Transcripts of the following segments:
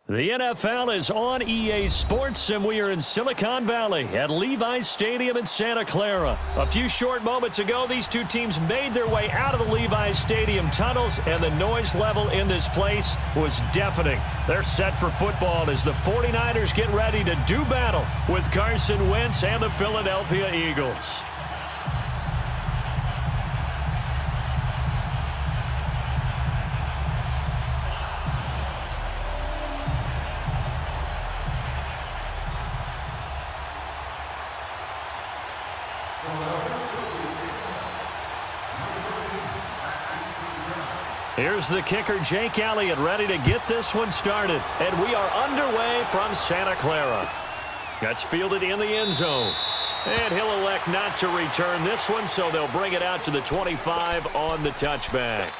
The NFL is on EA Sports, and we are in Silicon Valley at Levi's Stadium in Santa Clara. A few short moments ago, these two teams made their way out of the Levi's Stadium tunnels, and the noise level in this place was deafening. They're set for football as the 49ers get ready to do battle with Carson Wentz and the Philadelphia Eagles. Here's the kicker, Jake Elliott, ready to get this one started. And we are underway from Santa Clara. That's fielded in the end zone. And he'll elect not to return this one, so they'll bring it out to the 25 on the touchback.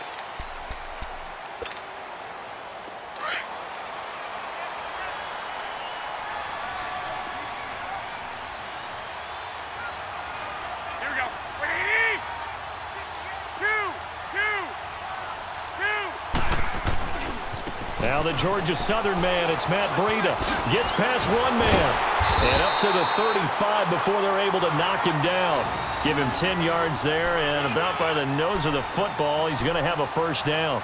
Now the Georgia Southern man, it's Matt Breida. Gets past one man. And up to the 35 before they're able to knock him down. Give him 10 yards there, and about by the nose of the football, he's going to have a first down.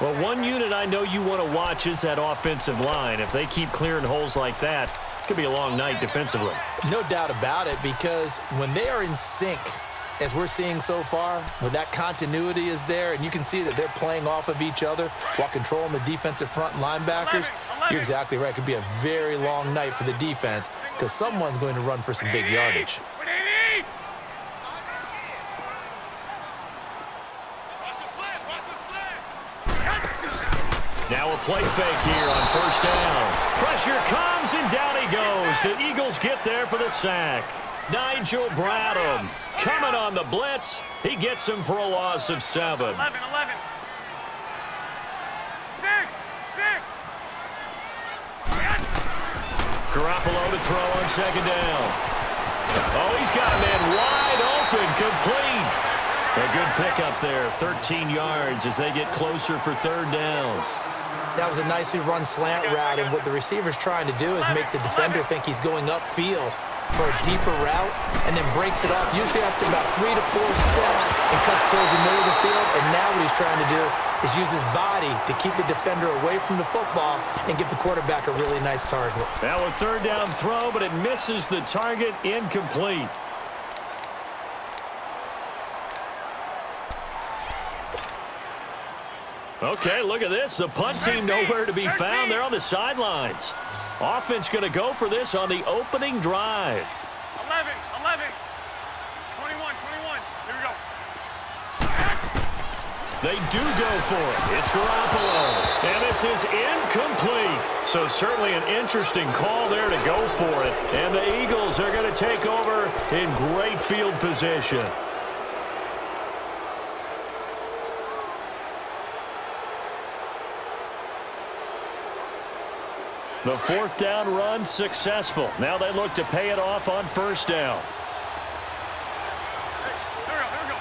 Well, one unit I know you want to watch is that offensive line. If they keep clearing holes like that, it could be a long night defensively. No doubt about it, because when they are in sync, as we're seeing so far, when that continuity is there and you can see that they're playing off of each other while controlling the defensive front and linebackers, you're exactly right. It could be a very long night for the defense because someone's going to run for some big yardage. Now a play fake here on first down. Pressure comes and down he goes. The Eagles get there for the sack. Nigel Bradham coming on the blitz. He gets him for a loss of 7. 11. 6. Garoppolo to throw on second down. Oh, he's got a man wide open, complete. A good pickup there, 13 yards as they get closer for third down. That was a nicely run slant route, and what the receiver's trying to do is make the defender think he's going upfield for a deeper route, and then breaks it off, usually after about 3 to 4 steps, and cuts towards the middle of the field. And now what he's trying to do is use his body to keep the defender away from the football and give the quarterback a really nice target. Now a third down throw, but it misses the target, incomplete. Okay, look at this. The punt team nowhere to be found. They're on the sidelines. Offense going to go for this on the opening drive. 11. 21. Here we go. They do go for it. It's Garoppolo. And this is incomplete. So certainly an interesting call there to go for it. And the Eagles are going to take over in great field position. The fourth down run successful. Now they look to pay it off on first down. Here we go.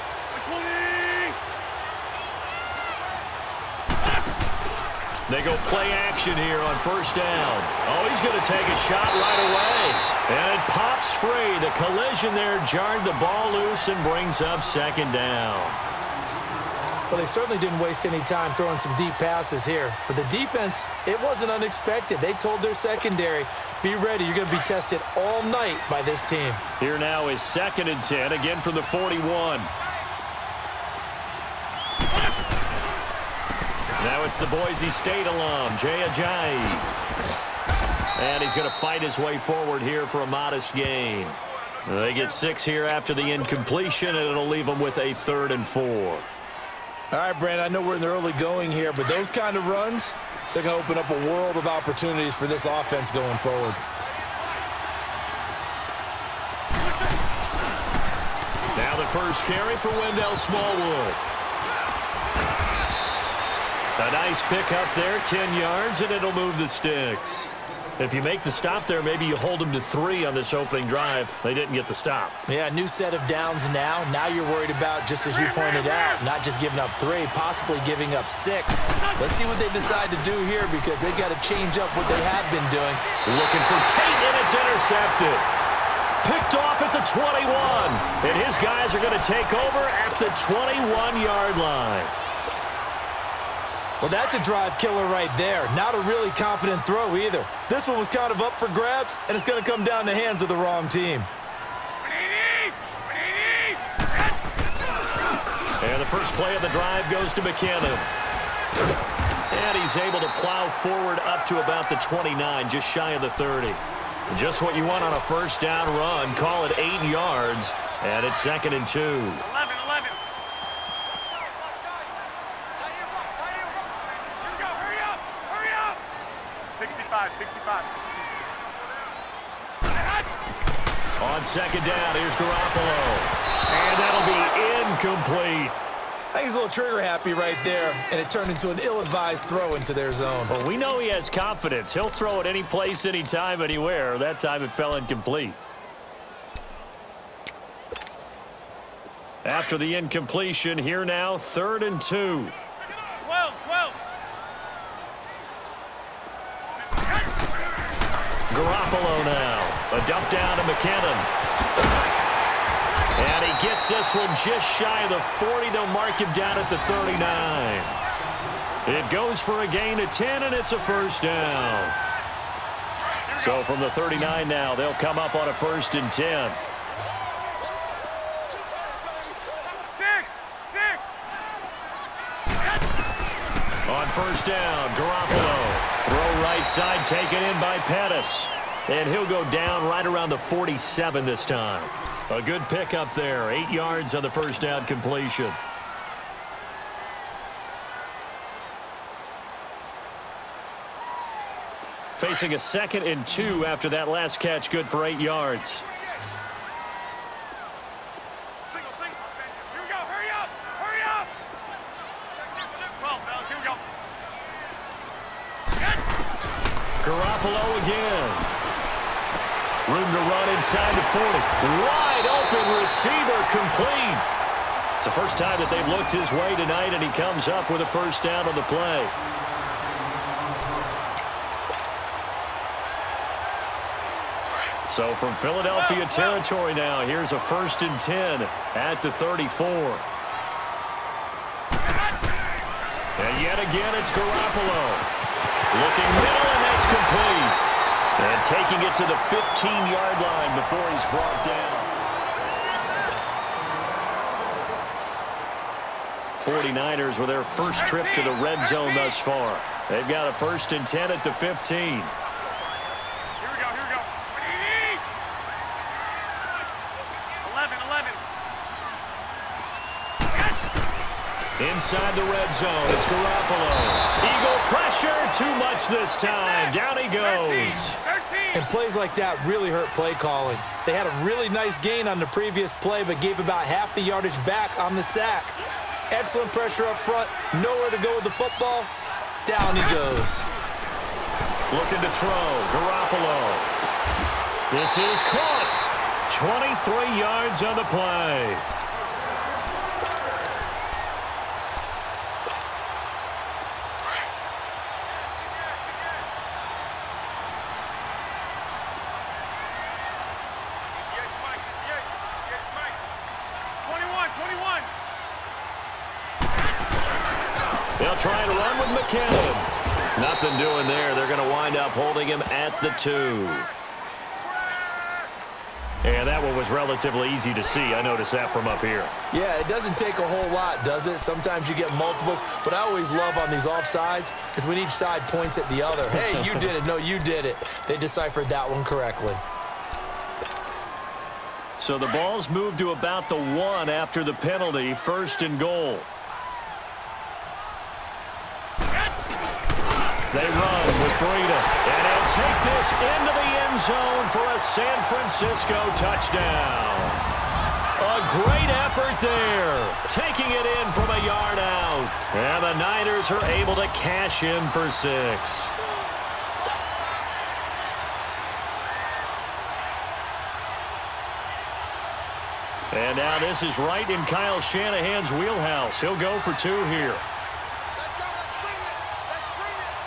20. They go play action here on first down. Oh, he's going to take a shot right away. And it pops free. The collision there jarred the ball loose and brings up second down. Well, they certainly didn't waste any time throwing some deep passes here. But the defense, it wasn't unexpected. They told their secondary, be ready. You're going to be tested all night by this team. Here now is 2nd and 10, again from the 41. Now it's the Boise State alum, Jay Ajayi. And he's going to fight his way forward here for a modest gain. They get 6 here after the incompletion, and it'll leave them with a 3rd and 4. All right, Brandon, I know we're in the early going here, but those kind of runs, they're going to open up a world of opportunities for this offense going forward. Now the first carry for Wendell Smallwood. A nice pick up there, 10 yards, and it'll move the sticks. If you make the stop there, maybe you hold them to 3 on this opening drive. They didn't get the stop. Yeah, new set of downs now. Now you're worried about, just as you pointed out, not just giving up 3, possibly giving up 6. Let's see what they decide to do here, because they've got to change up what they have been doing. Looking for Tate, and it's intercepted. Picked off at the 21. And his guys are going to take over at the 21-yard line. Well, that's a drive killer right there. Not a really confident throw either. This one was kind of up for grabs, and it's going to come down the hands of the wrong team. And the first play of the drive goes to McKinnon. And he's able to plow forward up to about the 29, just shy of the 30. Just what you want on a first down run. Call it 8 yards, and it's 2nd and 2. 11. 65. On 2nd down, here's Garoppolo. And that'll be incomplete. I think he's a little trigger happy right there, and it turned into an ill-advised throw into their zone. Well, we know he has confidence. He'll throw it any place, anytime, anywhere. That time it fell incomplete. After the incompletion, here now, 3rd and 2. 12. Garoppolo now. A dump down to McKinnon. And he gets this one just shy of the 40. They'll mark him down at the 39. It goes for a gain of 10, and it's a first down. So from the 39 now, they'll come up on a 1st and 10. 6. On 1st down, Garoppolo. Throw right side, taken in by Pettis. And he'll go down right around the 47 this time. A good pickup there. 8 yards on the first down completion. Facing a 2nd and 2 after that last catch. Good for 8 yards. Single. Here we go. Hurry up. 12, fellas. Here we go. Garoppolo again. Room to run inside the 40. Wide open receiver, complete. It's the first time that they've looked his way tonight, and he comes up with a first down on the play. So from Philadelphia territory now, here's a 1st and 10 at the 34. And yet again, it's Garoppolo. Looking middle, and that's complete. And taking it to the 15-yard line before he's brought down. 49ers with their first trip to the red zone thus far. They've got a 1st and 10 at the 15. Here we go. 11. Inside the red zone, it's Garoppolo. Eagle pressure, too much this time. Down he goes. 13. And plays like that really hurt play calling. They had a really nice gain on the previous play, but gave about half the yardage back on the sack. Excellent pressure up front. Nowhere to go with the football. Down he goes. Looking to throw. Garoppolo. This is caught. 23 yards on the play. They'll try and run with McKinnon. Nothing doing there. They're going to wind up holding him at the 2. And that one was relatively easy to see. I noticed that from up here. Yeah, it doesn't take a whole lot, does it? Sometimes you get multiples. What I always love on these offsides is when each side points at the other. Hey, you did it. No, you did it. They deciphered that one correctly. So the ball's moved to about the 1 after the penalty. 1st and goal. They run with Breida, and he'll take this into the end zone for a San Francisco touchdown. A great effort there, taking it in from a yard out. And the Niners are able to cash in for 6. And now this is right in Kyle Shanahan's wheelhouse. He'll go for 2 here. Let's go. Let's bring it. Let's bring it.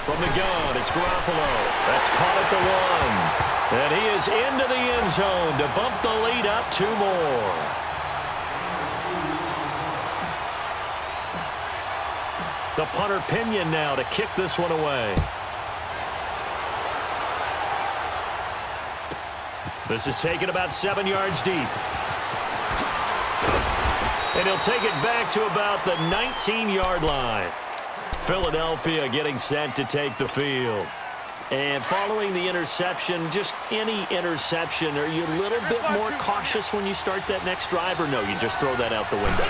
From the gun, it's Garoppolo. That's caught at the 1. And he is into the end zone to bump the lead up 2 more. The punter Pinion now to kick this one away. This is taken about 7 yards deep. And he'll take it back to about the 19-yard line. Philadelphia getting set to take the field. And following the interception, just any interception, are you a little bit more cautious when you start that next drive, or no, you just throw that out the window?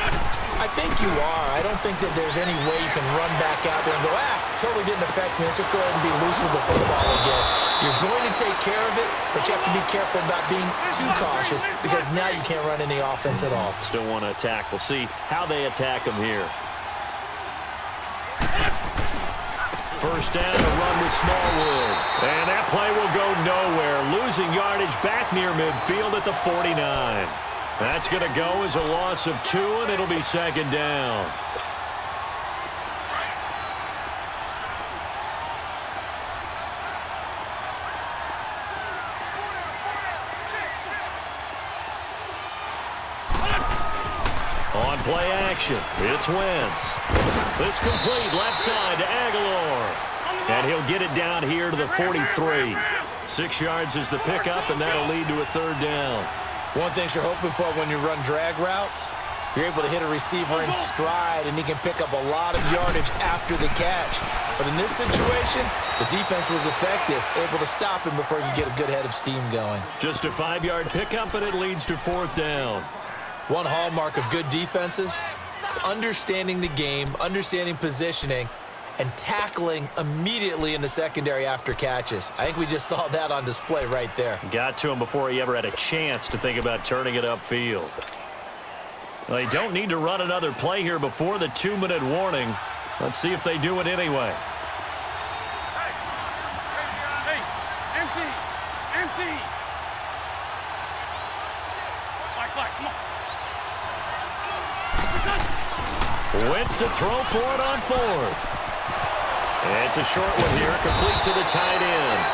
I think you are. I don't think that there's any way you can run back out there and go, totally didn't affect me. Let's just go ahead and be loose with the football again. You're going to take care of it, but you have to be careful about being too cautious because now you can't run any offense at all. Still want to attack. We'll see how they attack him here. First down, a run with Smallwood. And that play will go nowhere. Losing yardage back near midfield at the 49. That's going to go as a loss of 2, and it'll be 2nd down. On play action, it's Wentz. This complete left side to Aguilar. And he'll get it down here to the 43. 6 yards is the pickup, and that'll lead to a 3rd down. One thing you're hoping for when you run drag routes, you're able to hit a receiver in stride, and he can pick up a lot of yardage after the catch. But in this situation, the defense was effective, able to stop him before he could get a good head of steam going. Just a 5-yard pickup, and it leads to 4th down. One hallmark of good defenses is understanding the game, understanding positioning, and tackling immediately in the secondary after catches. I think we just saw that on display right there. Got to him before he ever had a chance to think about turning it upfield. Well, they don't need to run another play here before the 2-minute warning. Let's see if they do it anyway. Hey, empty. Come on. Wentz to throw for it on 4th. It's a short one here, complete to the tight end.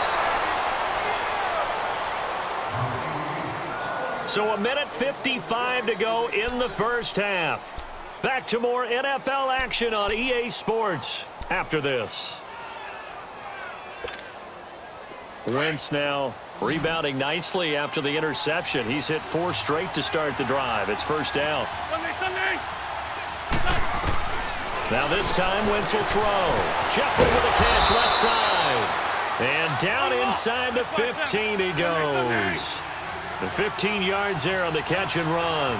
So 1:55 to go in the first half. Back to more NFL action on EA Sports after this. Wentz now rebounding nicely after the interception. He's hit 4 straight to start the drive. It's first down. Sunday. Now this time, Wentz will throw. Jeffrey with a catch left side. And down inside the 15 he goes. The 15 yards there on the catch and run.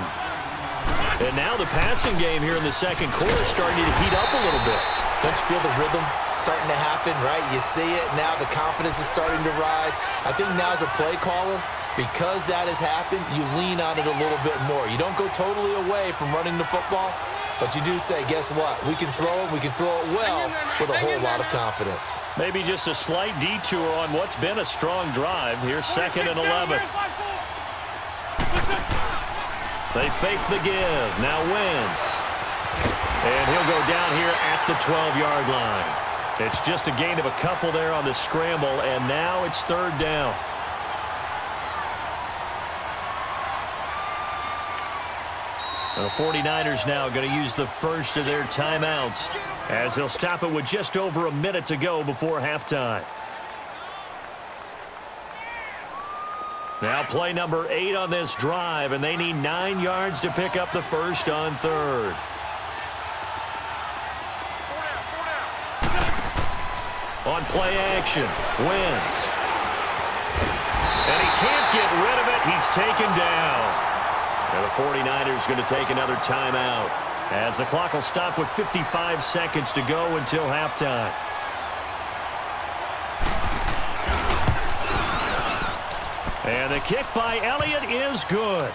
And now the passing game here in the second quarter starting to heat up a little bit. Don't you feel the rhythm starting to happen, right? You see it. Now the confidence is starting to rise. I think now as a play caller, because that has happened, you lean on it a little bit more. You don't go totally away from running the football, but you do say, guess what? We can throw it. We can throw it well with a whole lot of confidence. Maybe just a slight detour on what's been a strong drive. Here's 2nd and 11. They fake the give. Now Wentz. And he'll go down here at the 12-yard line. It's just a gain of a couple there on the scramble, and now it's 3rd down. The 49ers now going to use the first of their timeouts as they'll stop it with just over a minute to go before halftime. Now play number 8 on this drive, and they need 9 yards to pick up the first on 3rd. On play action, Wentz. And he can't get rid of it. He's taken down. And the 49ers going to take another timeout as the clock will stop with 55 seconds to go until halftime. And the kick by Elliott is good.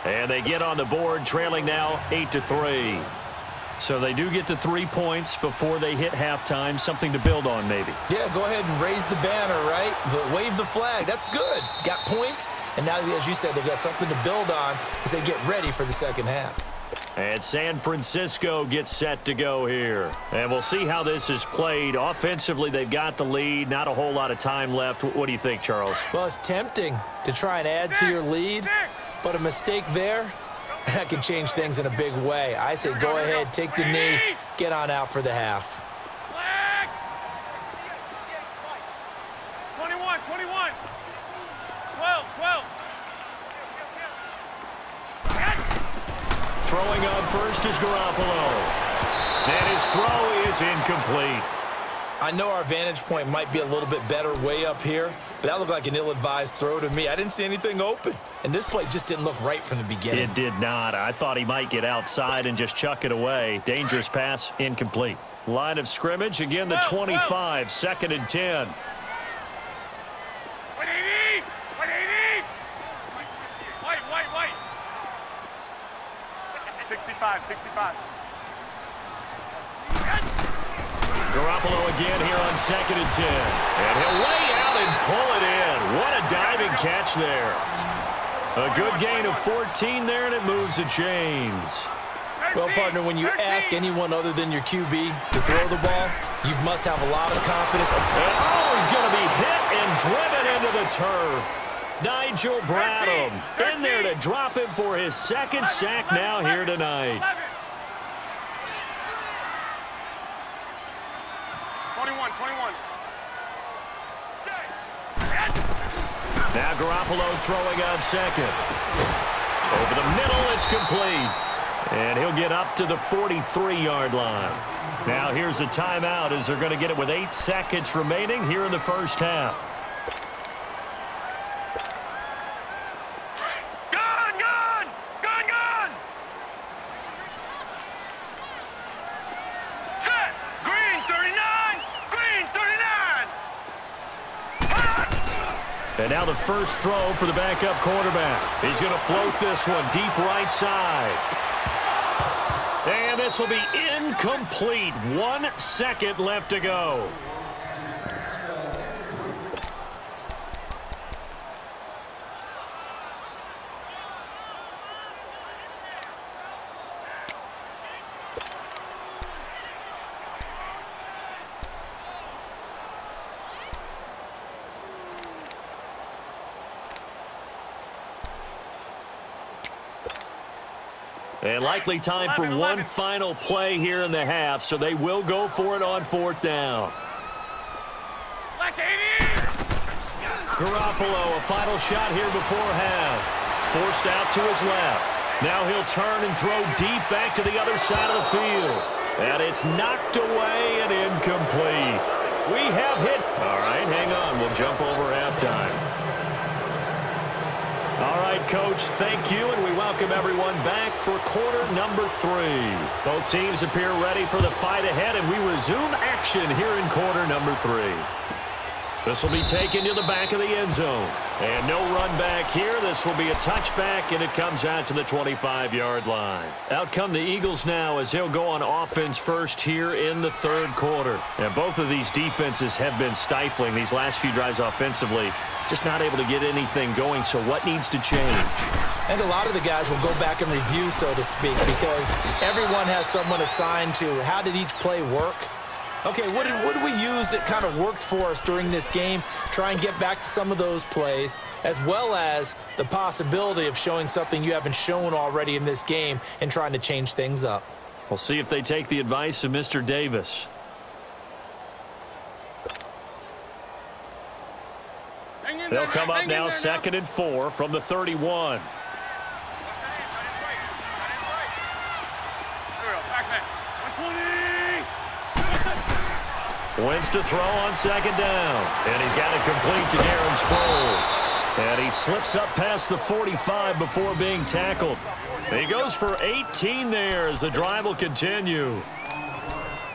And they get on the board trailing now 8-3. So they do get the 3 points before they hit halftime, something to build on maybe. Yeah, go ahead and raise the banner, right? Wave the flag. That's good. Got points, and now, as you said, they've got something to build on as they get ready for the second half. And San Francisco gets set to go here. And we'll see how this is played. Offensively, they've got the lead. Not a whole lot of time left. What do you think, Charles? Well, it's tempting to try and add to your lead, but a mistake there, that can change things in a big way. I say go ahead, take the knee, get on out for the half. Flag. 21, 21. 12, 12. Throwing on first is Garoppolo. And his throw is incomplete. I know our vantage point might be a little bit better way up here, but that looked like an ill-advised throw to me. I didn't see anything open, and this play just didn't look right from the beginning. It did not. I thought he might get outside and just chuck it away. Dangerous pass, incomplete. Line of scrimmage, again the 25, 2nd and 10. 180, 180. White. 65, 65. Garoppolo again here on 2nd and 10. And he'll lay out and pull it in. What a diving catch there. A good gain of 14 there, and it moves the chains. Well, partner, when you ask anyone other than your QB to throw the ball, you must have a lot of confidence. Oh, he's going to be hit and driven into the turf. Nigel Bradham in there to drop him for his 2nd sack now here tonight. 21. Now Garoppolo throwing on 2nd. Over the middle, it's complete. And he'll get up to the 43-yard line. Now here's a timeout as they're going to get it with 8 seconds remaining here in the first half. And now the first throw for the backup quarterback. He's going to float this one deep right side. And this will be incomplete. 1 second left to go. And likely time for 1 final play here in the half, so they will go for it on 4th down. Garoppolo, a final shot here before half. Forced out to his left. Now he'll turn and throw deep back to the other side of the field. And it's knocked away and incomplete. We have hit. All right, hang on. We'll jump over halftime. All right, Coach, thank you, and we welcome everyone back for quarter number 3. Both teams appear ready for the fight ahead, and we resume action here in quarter number 3. This will be taken to the back of the end zone. And no run back here. This will be a touchback, and it comes out to the 25-yard line. Out come the Eagles now as they'll go on offense first here in the 3rd quarter. And both of these defenses have been stifling these last few drives offensively. Just not able to get anything going, so what needs to change? And a lot of the guys will go back and review, so to speak, because everyone has someone assigned to how did each play work. Okay, what did we use that kind of worked for us during this game? Try and get back to some of those plays, as well as the possibility of showing something you haven't shown already in this game and trying to change things up. We'll see if they take the advice of Mr. Davis. They'll come up now 2nd and 4 from the 31. Wins to throw on 2nd down. And he's got it complete to Darren Sproles. And he slips up past the 45 before being tackled. He goes for 18 there as the drive will continue.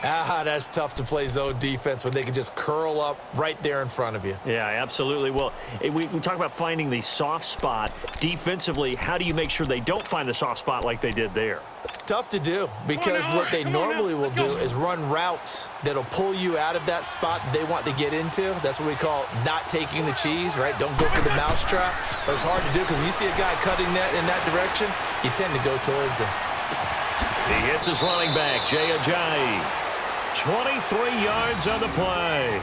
That's tough to play zone defense when they can just curl up right there in front of you. Yeah, absolutely. Well, we talk about finding the soft spot. Defensively, how do you make sure they don't find the soft spot like they did there? Tough to do, because what they normally will do is run routes that'll pull you out of that spot they want to get into. That's what we call not taking the cheese, right? Don't go for the mousetrap. But it's hard to do because when you see a guy cutting that in that direction, you tend to go towards him. He hits his running back, Jay Ajayi. 23 yards on the play.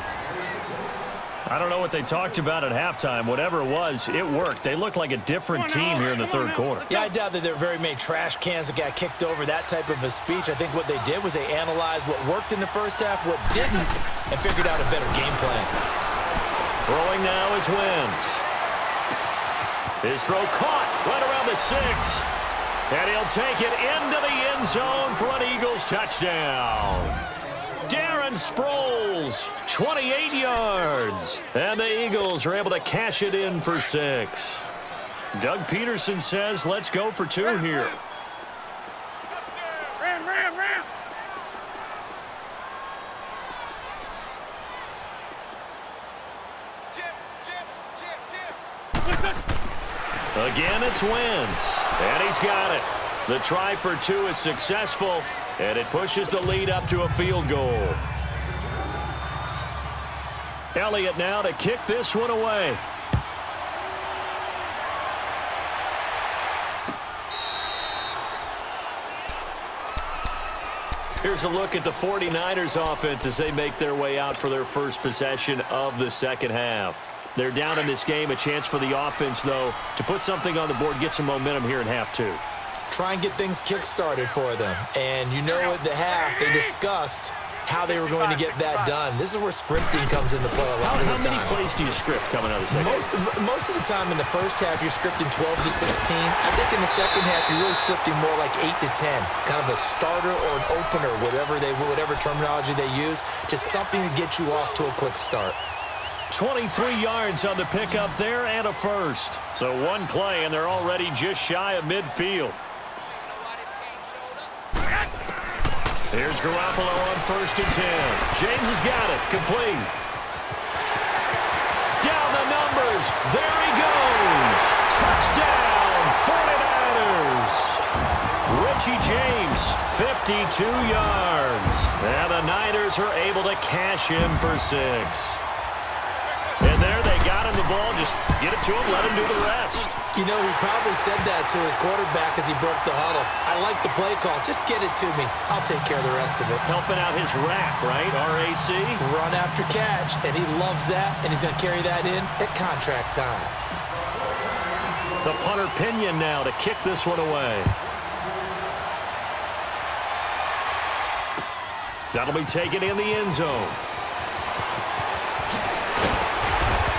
I don't know what they talked about at halftime. Whatever it was, it worked. They looked like a different team here in the third quarter. Yeah, I doubt that there were very many trash cans that got kicked over, that type of a speech. I think what they did was they analyzed what worked in the first half, what didn't, and figured out a better game plan. Throwing now is Wentz. His throw caught right around the 6. And he'll take it into the end zone for an Eagles touchdown. Darren Sproles, 28 yards. And the Eagles are able to cash it in for 6. Doug Peterson says, let's go for 2 here. Ram. Again, it's Wentz. And he's got it. The try for 2 is successful, and it pushes the lead up to a field goal. Elliott now to kick this one away. Here's a look at the 49ers offense as they make their way out for their first possession of the second half. They're down in this game. A chance for the offense, though, to put something on the board, get some momentum here in half 2. Try and get things kick-started for them. And you know at the half, they discussed how they were going to get that done. This is where scripting comes into play a lot of the time. How many plays do you script coming out of the second half? Most of the time in the first half, you're scripting 12 to 16. I think in the second half, you're really scripting more like 8 to 10. Kind of a starter or an opener, whatever terminology they use. Just something to get you off to a quick start. 23 yards on the pickup there and a first. So one play, and they're already just shy of midfield. Here's Garoppolo on 1st and 10. James has got it. Complete. Down the numbers. There he goes. Touchdown, 49ers. Richie James, 52 yards. And the Niners are able to cash in for 6. And there they got him the ball. Just get it to him, let him do the rest. You know, he probably said that to his quarterback as he broke the huddle. I like the play call. Just get it to me. I'll take care of the rest of it. Helping out his rack, right? RAC. Run after catch, and he loves that, and he's going to carry that in at contract time. The punter Pinion now to kick this one away. That'll be taken in the end zone.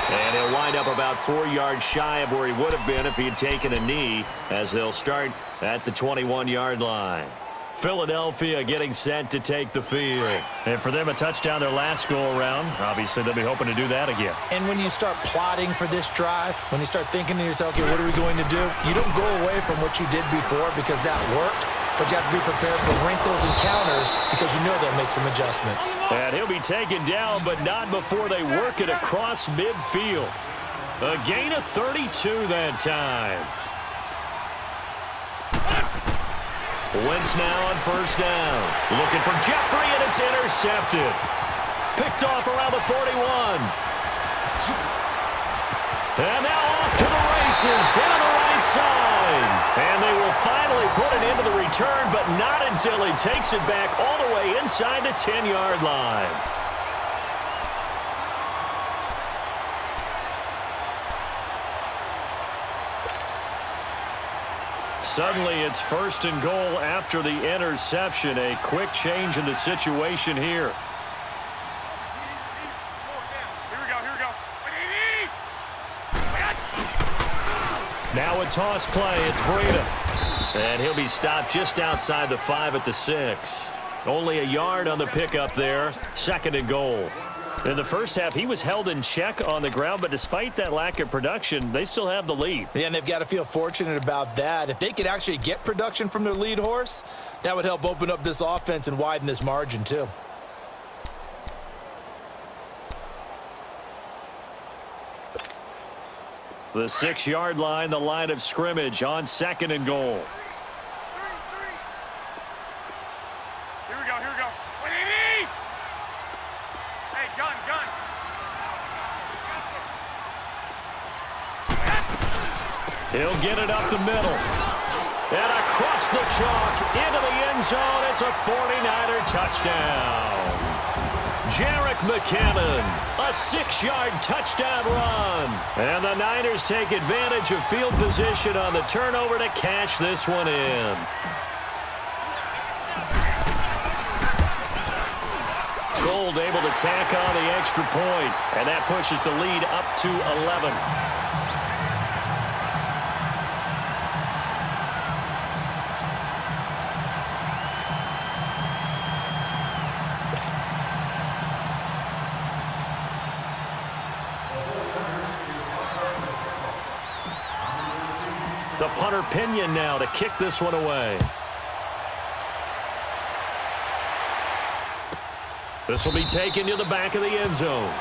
And he'll wind up about 4 yards shy of where he would have been if he had taken a knee, as they'll start at the 21-yard line. Philadelphia getting set to take the field. And for them, a touchdown their last go-around. Obviously, they'll be hoping to do that again. And when you start plotting for this drive, when you start thinking to yourself, okay, what are we going to do? You don't go away from what you did before because that worked. But you have to be prepared for wrinkles and counters because you know they'll make some adjustments. And he'll be taken down, but not before they work it across midfield. A gain of 32 that time. Wentz now on 1st down. Looking for Jeffrey, and it's intercepted. Picked off around the 41. And now off to the races down the right side. And they will finally put it into the return, but not until he takes it back all the way inside the 10-yard line. Suddenly it's 1st and goal after the interception. A quick change in the situation here. Now a toss play. It's Breida. And he'll be stopped just outside the 5 at the 6. Only a yard on the pickup there. 2nd and goal. In the first half, he was held in check on the ground, but despite that lack of production, they still have the lead. Yeah, and they've got to feel fortunate about that. If they could actually get production from their lead horse, that would help open up this offense and widen this margin too. The 6-yard line, the line of scrimmage on 2nd and goal. Here we go, here we go. 180! Hey, gun, gun. He'll get it up the middle. And across the chalk, into the end zone. It's a 49er touchdown. Jerick McKinnon, a 6-yard touchdown run. And the Niners take advantage of field position on the turnover to cash this one in. Gold able to tack on the extra point, and that pushes the lead up to 11. The punter Pinion now to kick this one away. This will be taken to the back of the end zone.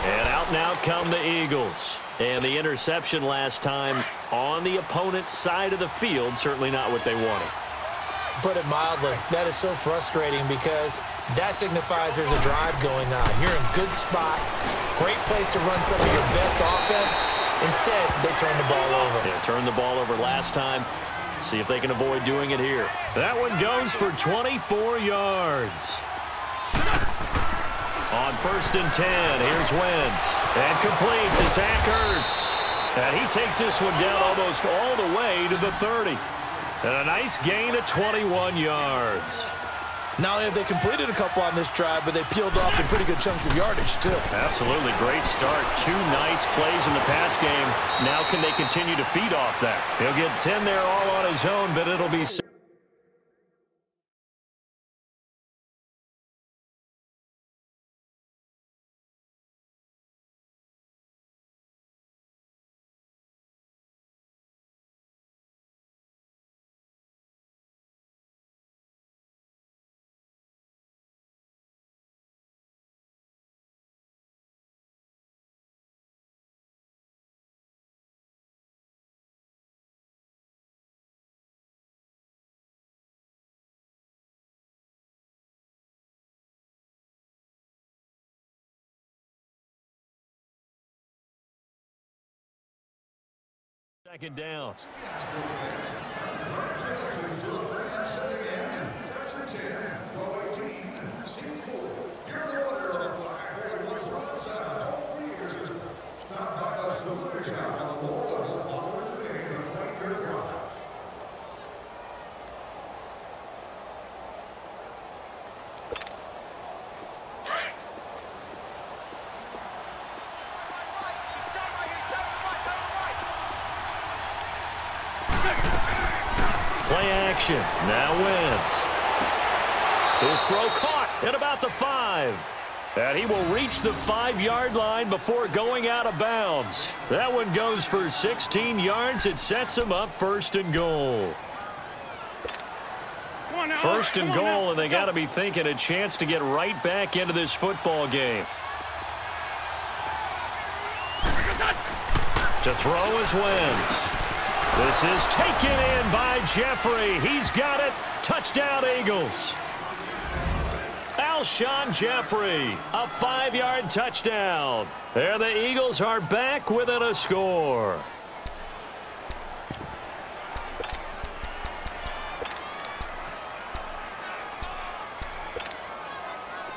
And out and out come the Eagles. And the interception last time on the opponent's side of the field, certainly not what they wanted. Put it mildly, that is so frustrating because that signifies there's a drive going on. You're in a good spot, great place to run some of your best offense. Instead, they turn the ball over. Yeah, turned the ball over last time. See if they can avoid doing it here. That one goes for 24 yards. On 1st and 10, here's Wentz. And complete to Zach Ertz. And he takes this one down almost all the way to the 30. And a nice gain of 21 yards. Not only have they completed a couple on this drive, but they peeled off some pretty good chunks of yardage, too. Absolutely. Great start. 2 nice plays in the pass game. Now can they continue to feed off that? He'll get 10 there all on his own, but it'll be... Second down. Play action. Now Wentz. His throw caught at about the 5. And he will reach the 5-yard line before going out of bounds. That one goes for 16 yards. It sets him up 1st and goal. 1st and goal, and they got to be thinking a chance to get right back into this football game. To throw is Wentz. This is taken in by Jeffrey. He's got it. Touchdown, Eagles. Alshon Jeffrey, a 5-yard touchdown. There the Eagles are back within a score.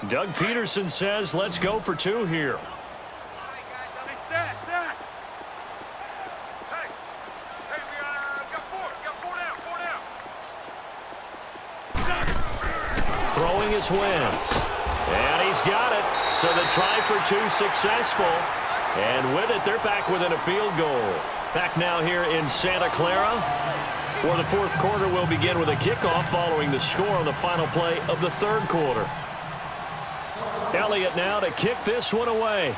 Doug Peterson says, let's go for 2 here. Throwing is Wentz. And he's got it. So the try for 2 successful. And with it, they're back within a field goal. Back now here in Santa Clara, where the 4th quarter will begin with a kickoff following the score on the final play of the 3rd quarter. Elliott now to kick this one away.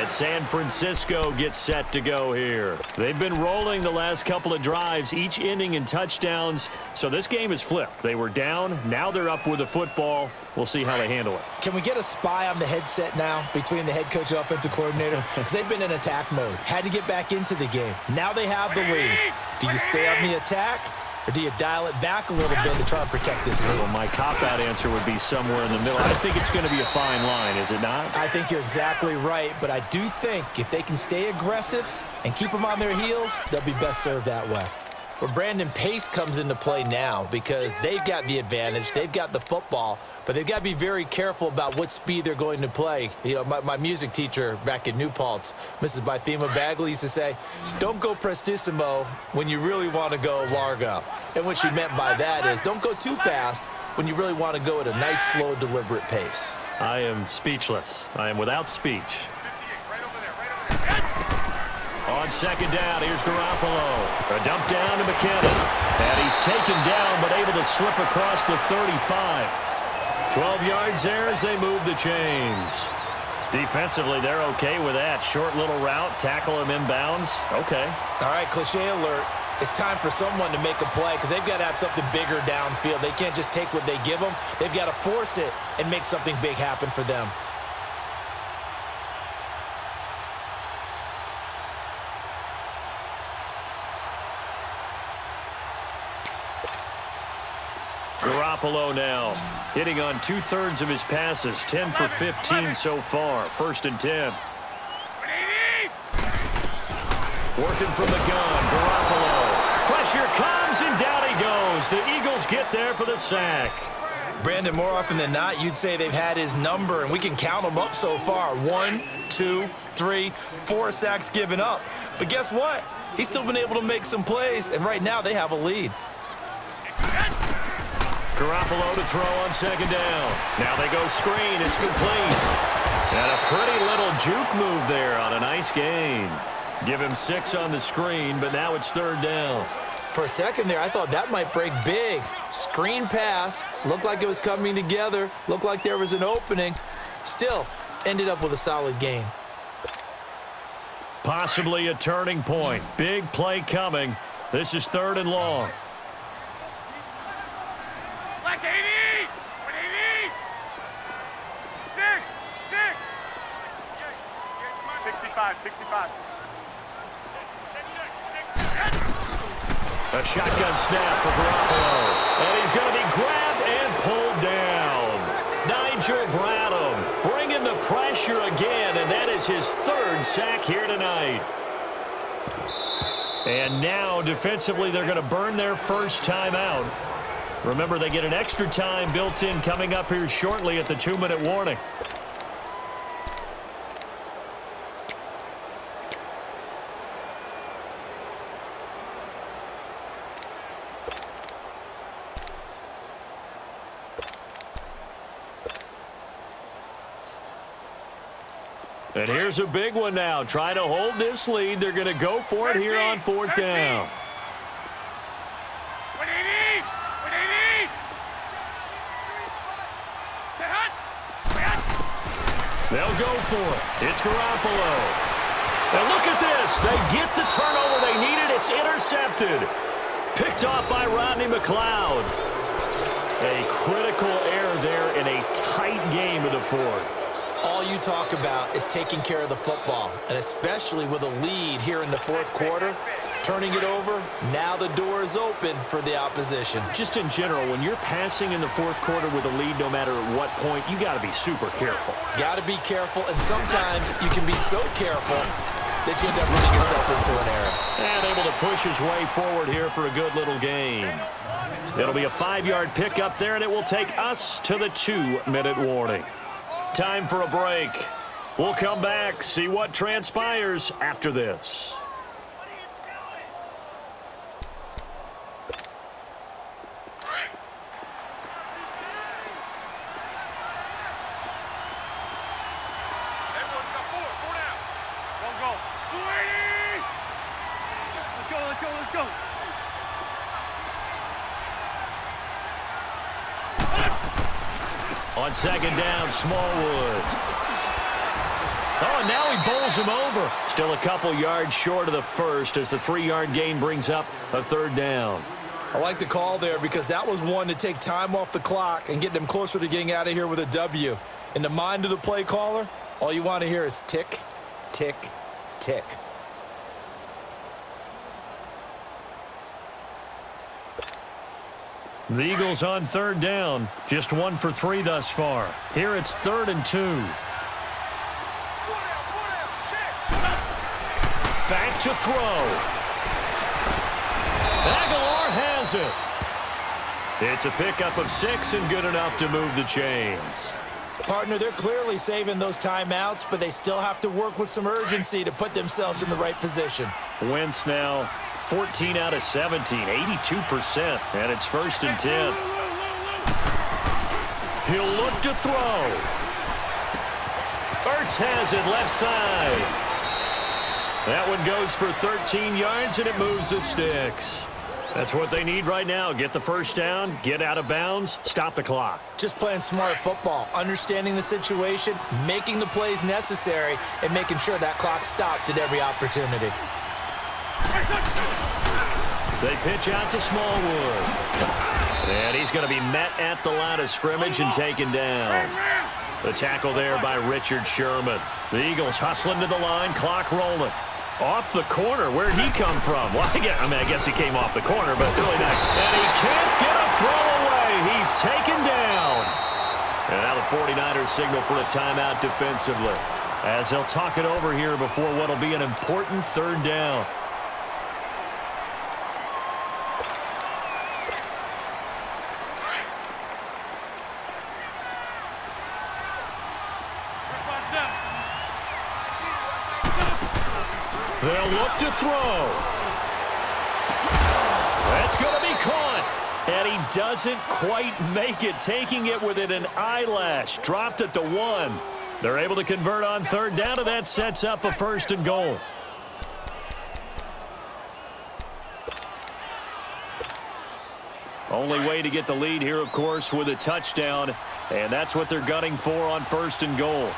As San Francisco gets set to go here. They've been rolling the last couple of drives, each inning in touchdowns. So this game is flipped. They were down. Now they're up with the football. We'll see how they handle it. Can we get a spy on the headset now between the head coach and offensive coordinator? Because they've been in attack mode. Had to get back into the game. Now they have the lead. Do you stay on the attack? Or do you dial it back a little bit to try and protect this lead? Well, my cop-out answer would be somewhere in the middle. I think it's going to be a fine line, is it not? I think you're exactly right, but I do think if they can stay aggressive and keep them on their heels, they'll be best served that way. Well, Brandon, pace comes into play now because they've got the advantage. They've got the football, but they've got to be very careful about what speed they're going to play. You know, my music teacher back in New Paltz, Mrs. Bythema Bagley, used to say, don't go prestissimo when you really want to go largo. And what she meant by that is don't go too fast when you really want to go at a nice, slow, deliberate pace. I am speechless. I am without speech. On second down, here's Garoppolo. A dump down to McKinnon. And he's taken down, but able to slip across the 35. 12 yards there as they move the chains. Defensively, they're okay with that. Short little route, tackle him inbounds. Okay. All right, cliche alert. It's time for someone to make a play because they've got to have something bigger downfield. They can't just take what they give them. They've got to force it and make something big happen for them. Garoppolo now hitting on 2/3 of his passes, 10 for 15 so far. 1st and 10. Working from the gun, Garoppolo. Pressure comes, and down he goes. The Eagles get there for the sack. Brandon, more often than not, you'd say they've had his number, and we can count them up so far. 1, 2, 3, 4 sacks given up. But guess what? He's still been able to make some plays, and right now they have a lead. Garoppolo to throw on second down. Now they go screen. It's complete. And a pretty little juke move there on a nice gain. Give him 6 on the screen, but now it's 3rd down. For a second there, I thought that might break big. Screen pass. Looked like it was coming together. Looked like there was an opening. Still, ended up with a solid gain. Possibly a turning point. Big play coming. This is 3rd and long. 65. A shotgun snap for Garoppolo. And he's going to be grabbed and pulled down. Nigel Bradham bringing the pressure again, and that is his 3rd sack here tonight. And now, defensively, they're going to burn their first timeout. Remember, they get an extra time built in coming up here shortly at the 2-minute warning. And here's a big one now. Trying to hold this lead. They're going to go for it here on 4th down. They'll go for it. It's Garoppolo. And look at this. They get the turnover they needed. It's intercepted. Picked off by Rodney McLeod. A critical error there in a tight game of the 4th. All you talk about is taking care of the football, and especially with a lead here in the 4th quarter, turning it over, now the door is open for the opposition. Just in general, when you're passing in the 4th quarter with a lead, no matter at what point, you got to be super careful. Got to be careful, and sometimes you can be so careful that you end up running yourself into an error. And able to push his way forward here for a good little gain. It'll be a 5-yard pickup there, and it will take us to the 2-minute warning. Time for a break. We'll come back, see what transpires after this. Let's go. On second down, Smallwood. Oh, and now he bowls him over. Still a couple yards short of the first as the 3-yard gain brings up a third down. I like the call there because that was one to take time off the clock and get them closer to getting out of here with a W. In the mind of the play caller, all you want to hear is tick, tick, tick. The Eagles on third down. Just 1 for 3 thus far. Here it's 3rd and 2. Back to throw. Aguilar has it. It's a pickup of 6 and good enough to move the chains. Partner, they're clearly saving those timeouts, but they still have to work with some urgency to put themselves in the right position. Wentz now 14 out of 17, 82%, and it's 1st and 10. He'll look to throw. Ertz has it left side. That one goes for 13 yards, and it moves the sticks. That's what they need right now. Get the first down, get out of bounds, stop the clock. Just playing smart football, understanding the situation, making the plays necessary, and making sure that clock stops at every opportunity. They pitch out to Smallwood. And he's going to be met at the line of scrimmage and taken down. The tackle there by Richard Sherman. The Eagles hustling to the line, clock rolling. Off the corner, where'd he come from? Well, I guess he came off the corner, but really not. And he can't get a throw away. He's taken down. And now the 49ers signal for a timeout defensively, as they'll talk it over here before what'll be an important 3rd down. They'll look to throw. That's going to be caught. And he doesn't quite make it, taking it within an eyelash. Dropped at the 1. They're able to convert on 3rd down, and that sets up a 1st and goal. Only way to get the lead here, of course, with a touchdown. And that's what they're gunning for on 1st and goal.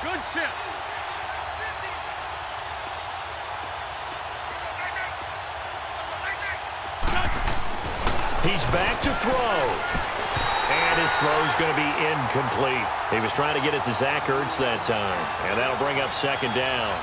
Good chip. He's back to throw. And his throw's going to be incomplete. He was trying to get it to Zach Ertz that time. And that'll bring up 2nd down.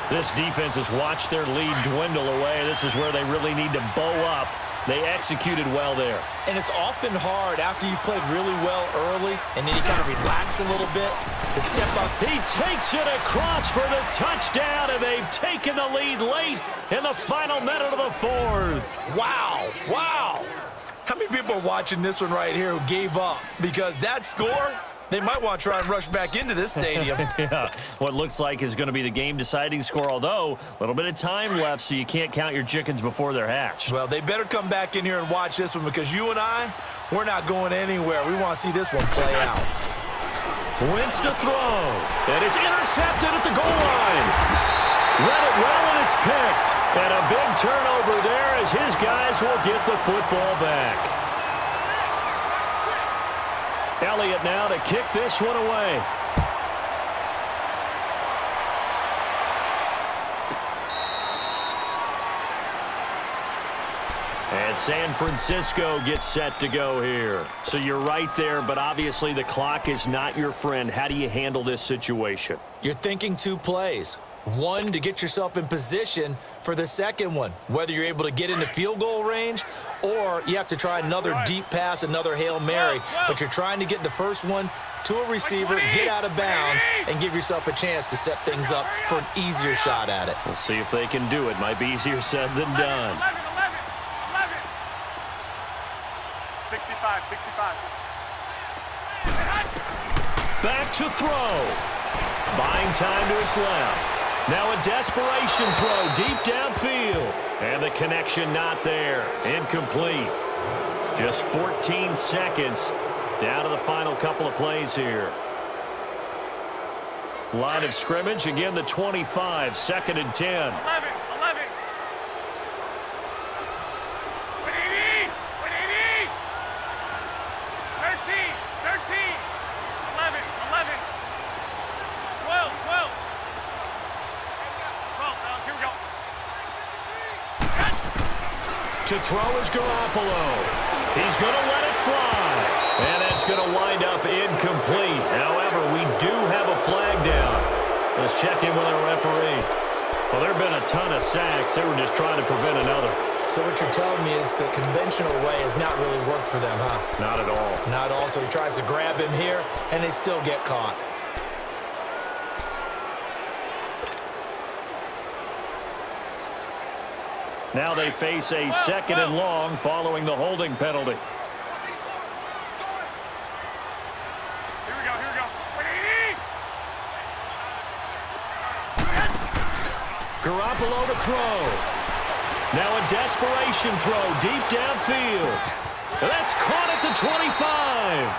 This defense has watched their lead dwindle away. This is where they really need to bow up. They executed well there. And it's often hard after you've played really well early and then you kind of relax a little bit to step up. He takes it across for the touchdown, and they've taken the lead late in the final minute of the 4th. Wow. Wow. How many people are watching this one right here who gave up? Because that score, they might want to try and rush back into this stadium. Yeah, what looks like is going to be the game-deciding score, although a little bit of time left, so you can't count your chickens before they're hatched. Well, they better come back in here and watch this one, because you and I, we're not going anywhere. We want to see this one play out. Wentz to throw, and it's intercepted at the goal line. Read it well, and it's picked. And a big turnover there as his guys will get the football back. Elliott now to kick this one away. And San Francisco gets set to go here. So you're right there, but obviously the clock is not your friend. How do you handle this situation? You're thinking 2 plays. One, to get yourself in position for the second one, whether you're able to get into field goal range or you have to try another deep pass, another Hail Mary. But you're trying to get the first one to a receiver, get out of bounds, and give yourself a chance to set things up for an easier shot at it. We'll see if they can do it. Might be easier said than done. 65. Back to throw. Buying time to his left. Now a desperation throw deep downfield. And the connection not there. Incomplete. Just 14 seconds Down to the final couple of plays here. Line of scrimmage, again the 25, 2nd and 10. 11. 12, here we go. To throw is Garoppolo. He's going to let it fly. And that's going to wind up incomplete. However, we do have a flag down. Let's check in with our referee. Well, there have been a ton of sacks. They were just trying to prevent another. So what you're telling me is the conventional way has not really worked for them, huh? Not at all. Not at all. So he tries to grab him here, and they still get caught. Now they face a 2nd and long following the holding penalty. Here we go. Garoppolo to throw. Now a desperation throw deep downfield. That's caught at the 25.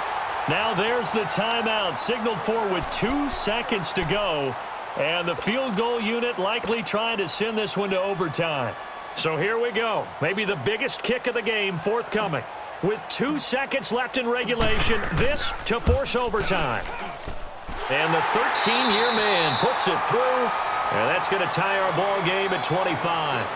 Now there's the timeout signaled for with 2 seconds to go. And the field goal unit likely trying to send this one to overtime. So here we go. Maybe the biggest kick of the game forthcoming. With 2 seconds left in regulation, this to force overtime. And the 13-year man puts it through. And that's going to tie our ball game at 25.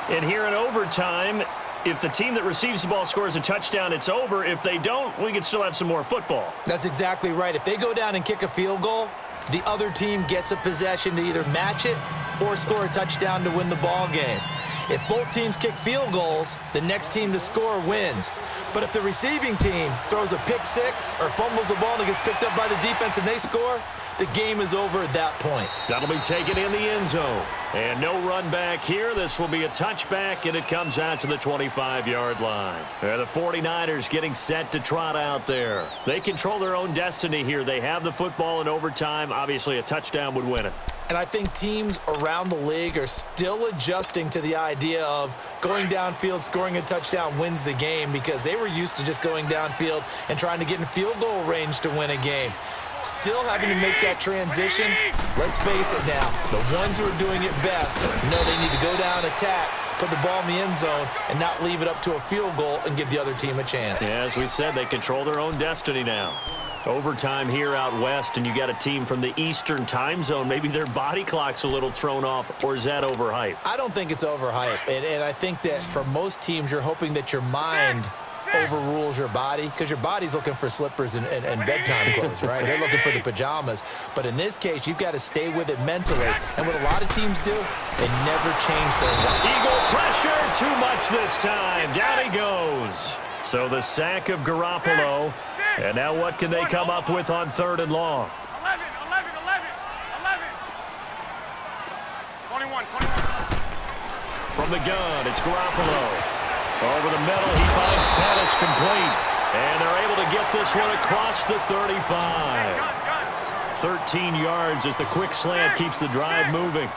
And here in overtime, if the team that receives the ball scores a touchdown, it's over. If they don't, we can still have some more football. That's exactly right. If they go down and kick a field goal, the other team gets a possession to either match it or score a touchdown to win the ball game. If both teams kick field goals, the next team to score wins. But if the receiving team throws a pick six or fumbles the ball and it gets picked up by the defense and they score, the game is over at that point. That'll be taken in the end zone. And no run back here. This will be a touchback, and it comes out to the 25-yard line. The 49ers getting set to trot out there. They control their own destiny here. They have the football in overtime. Obviously, a touchdown would win it. And I think teams around the league are still adjusting to the idea of going downfield, scoring a touchdown wins the game, because they were used to just going downfield and trying to get in field goal range to win a game. Still having to make that transition. Let's face it now, the ones who are doing it best know they need to go down, attack, put the ball in the end zone, and not leave it up to a field goal and give the other team a chance. Yeah, as we said, they control their own destiny now. Overtime here out west, and you got a team from the Eastern time zone. Maybe their body clock's a little thrown off, or is that overhyped? I don't think it's overhyped, and I think that for most teams, you're hoping that your mind overrules your body, because your body's looking for slippers and bedtime clothes, right? They're looking for the pajamas. But in this case, you've got to stay with it mentally. And what a lot of teams do, they never change their mind. Eagle pressure, too much this time. Down he goes. So the sack of Garoppolo. And now what can they come up with on 3rd and long? 11. 21. From the gun, it's Garoppolo. Over the middle, he finds Pettis complete. And they're able to get this one across the 35. 13 yards as the quick slant keeps the drive moving.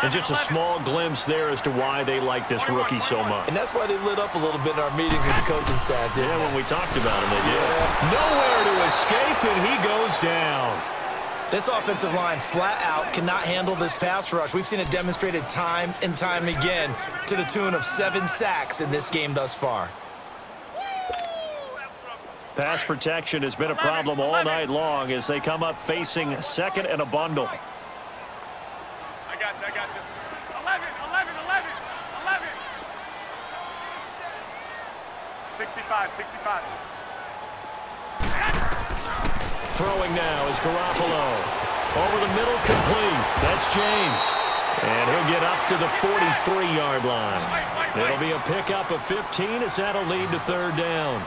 And just a small glimpse there as to why they like this rookie so much. And that's why they lit up a little bit in our meetings with the coaching staff, didn't they? When we talked about him, they did. Nowhere to escape, and he goes down. This offensive line flat out cannot handle this pass rush. We've seen it demonstrated time and time again to the tune of 7 sacks in this game thus far. Pass protection has been a problem all night long as they come up facing 2nd and a bundle. I got you. 11. 65. Throwing now is Garoppolo. Over the middle, complete. That's James. And he'll get up to the 43-yard line. It'll be a pickup of 15 as that'll lead to 3rd down.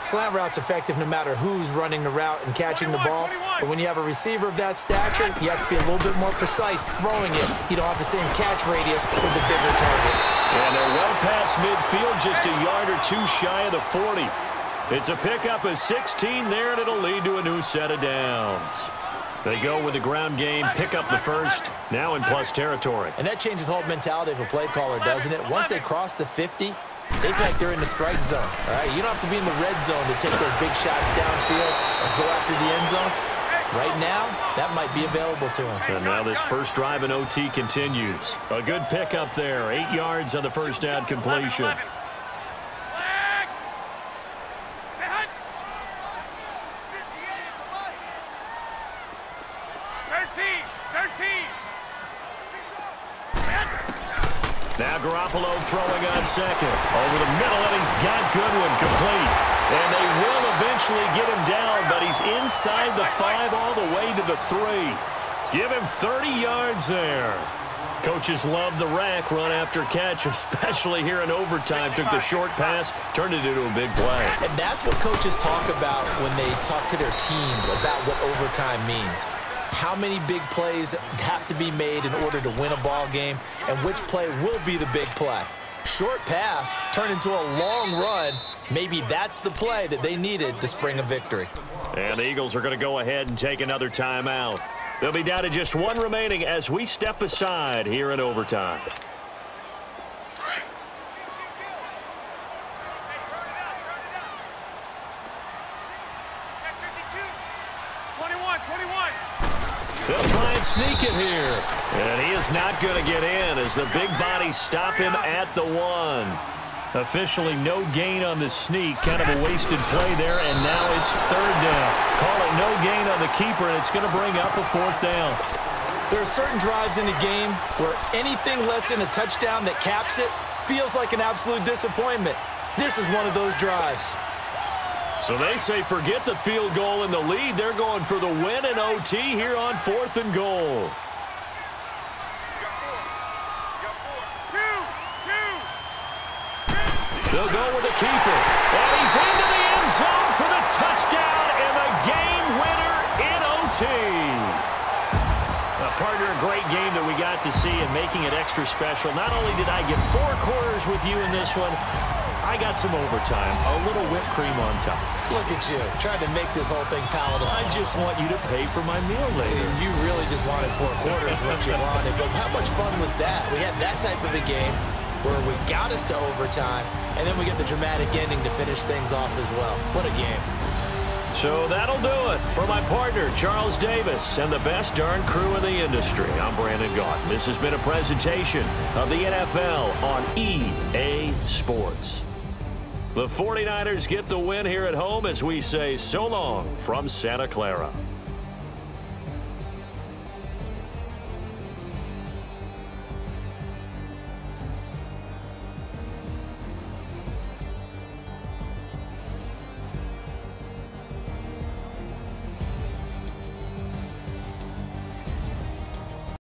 Slant route's effective no matter who's running the route and catching the ball. But when you have a receiver of that stature, you have to be a little bit more precise throwing it. You don't have the same catch radius with the bigger targets. And they're well past midfield, just a yard or two shy of the 40. It's a pickup of 16 there, and it'll lead to a new set of downs. They go with the ground game, pick up the first, now in plus territory. And that changes the whole mentality of a play caller, doesn't it? Once they cross the 50, They feel like they're in the strike zone. All right, you don't have to be in the red zone to take those big shots downfield or go after the end zone. Right now, that might be available to him. And now this first drive in OT continues. A good pickup there. 8 yards on the first down completion. 13. Now Garoppolo throwing on second. Over the middle, and he's got Goodwin complete. And they will eventually get him down, but he's inside the 5 all the way to the 3. Give him 30 yards there. Coaches love the rack run after catch, especially here in overtime. Took the short pass, turned it into a big play. And that's what coaches talk about when they talk to their teams about what overtime means. How many big plays have to be made in order to win a ball game, and which play will be the big play. Short pass turned into a long run. Maybe that's the play that they needed to spring a victory. And the Eagles are going to go ahead and take another timeout. They'll be down to just 1 remaining as we step aside here in overtime. They'll try and sneak it here. And he is not going to get in as the big bodies stop him at the 1. Officially no gain on the sneak. Kind of a wasted play there, and now it's 3rd down. Call it no gain on the keeper, and it's going to bring up a 4th down. There are certain drives in a game where anything less than a touchdown that caps it feels like an absolute disappointment. This is one of those drives. So they say forget the field goal in the lead. They're going for the win in OT here on 4th and goal. They'll go with the keeper. And he's into the end zone for the touchdown and the game winner in OT. Partner, a great game that we got to see and making it extra special. Not only did I get 4 quarters with you in this one, I got some overtime, a little whipped cream on top. Look at you, trying to make this whole thing palatable. I just want you to pay for my meal later. You really just wanted 4 quarters, what you wanted. But how much fun was that? We had that type of a game where we got us to overtime, and then we get the dramatic ending to finish things off as well. What a game. So that'll do it. For my partner, Charles Davis, and the best darn crew in the industry, I'm Brandon Gault. This has been a presentation of the NFL on EA Sports. The 49ers get the win here at home as we say so long from Santa Clara.